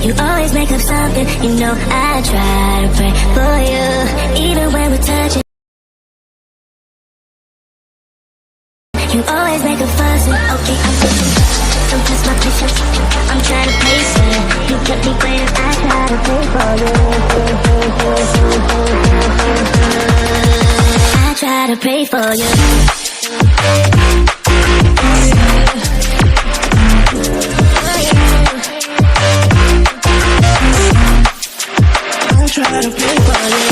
You always make up something. You know I try to pray for you, even when we're touching. You always make a fuss. Okay, I'm pushing. Don't test my patience. I'm trying to pace it. You kept me waiting. I try to pray for you. I try to pray for you. Try to pray for you.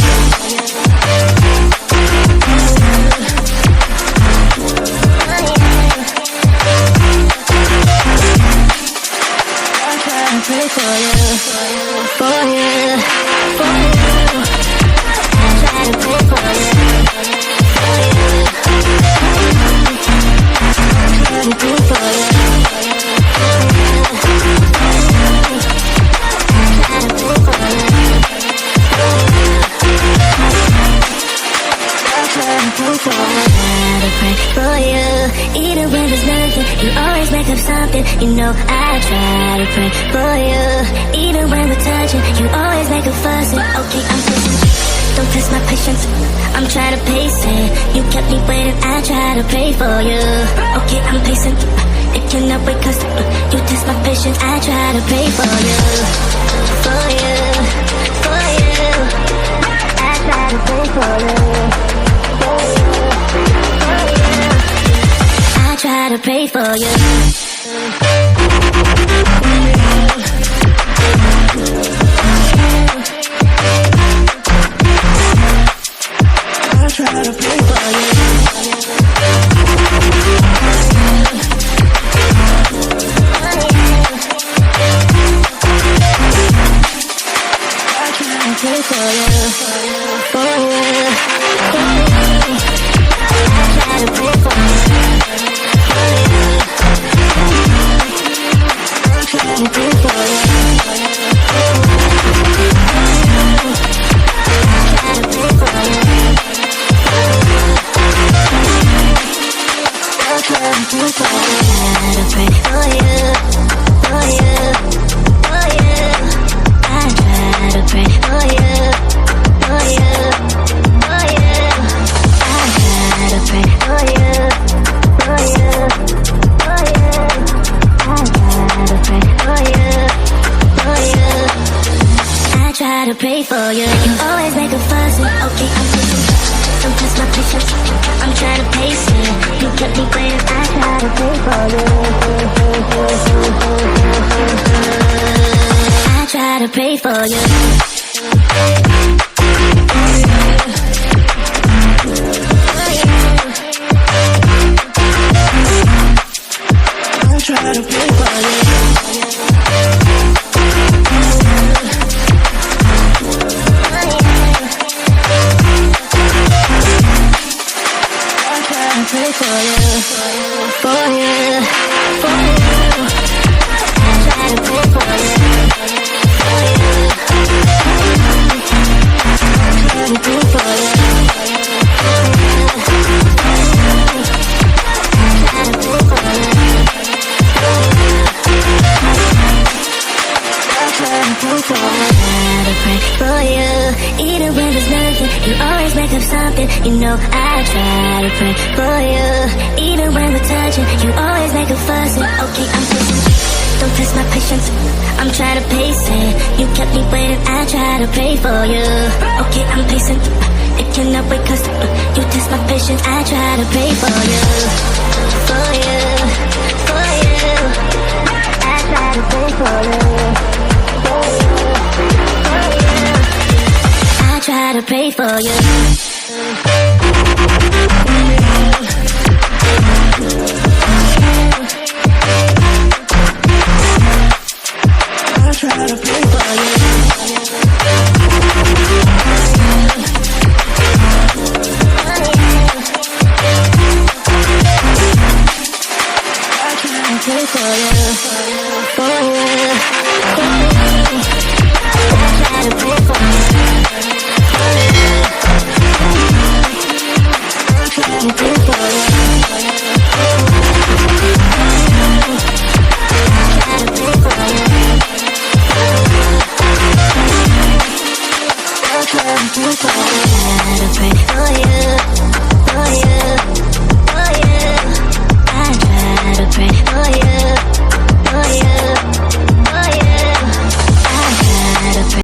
I try to pray for you, for you, for you. I try to pray for you, for you. I try to pray for you, for you, even when there's nothing, you always make up something. You know I try to pray for you, even when we're touching. You always make a fuss. Okay, I'm pushing. Don't test my patience. I'm trying to pace it. You kept me waiting. I try to pray for you. Okay, I'm pacing. It cannot wait 'cause you test my patience. I try to pray for you, for you, for you. I try to pray for you. Try to pray for you. I try to pray for you. I try to pray for you, for you, for you. I try to pray for you. Pray for you. You always make a fuss. Okay, I'm pushing. Don't test my patience. I'm trying to pace it. You kept me waiting. I try to pray for you. I try to pray for you. I try to pray for you. Pray for you, for you, for you. I try to pray for you, for you. I try to pray for you, for you. I try to pray for you, for you. I try to pray for you. Pray for you, even when there's nothing. You always make up something. You know I try to pray for you, even when we're touching. You always make a fuss. Okay, I'm pushing. Don't test my patience. I'm trying to pace it. You kept me waiting. I try to pray for you. Okay, I'm pacing. It cannot wait 'cause you test my patience. I try to pray for you, for you, for you. I try to pray for you, for you. I try to pray for you. I try to pray for you. I try to pray for you, for you.